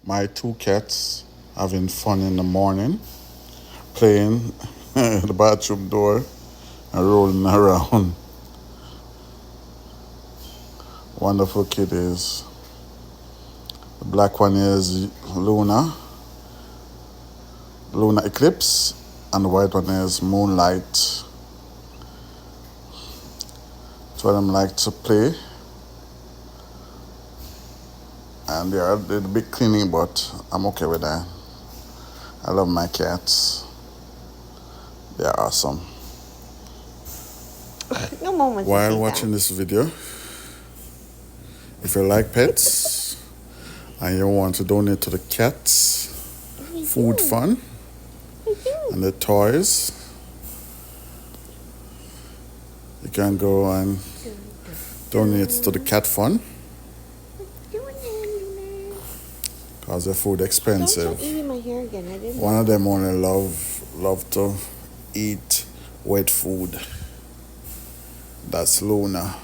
My two cats having fun in the morning, playing at the bathroom door and rolling around. Wonderful kitties. The black one is Luna Eclipse, and the white one is Moonlight. Two of them like to play, and they are a little bit cleaning, but I'm okay with that. I love my cats. They're awesome. No moments to While see watching that. this video, if you like pets and you want to donate to the cats What are you food doing? fund What are you doing? and the toys, you can go and donate to the cat fund What you doing there, Luna? because the food Don't start expensive. eating my hair again. I didn't. One of them only love to eat wet food. That's Luna.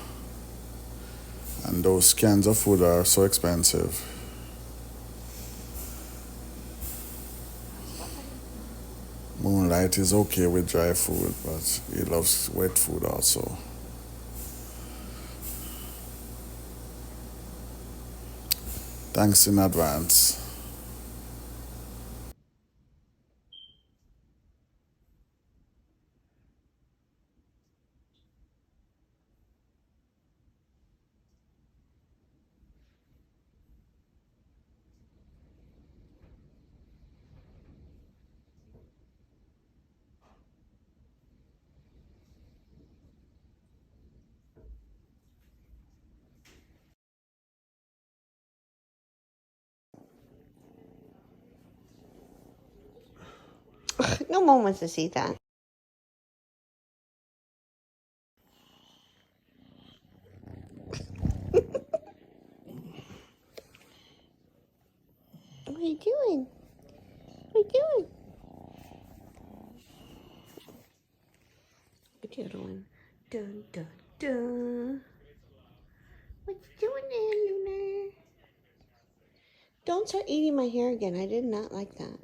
And those cans of food are so expensive. Moonlight is okay with dry food, but he loves wet food also. Thanks in advance. No moments to see that. What are you doing? What are you doing? Look at the other one. Dun dun dun. What you doing there, Luna? Don't start eating my hair again. I did not like that.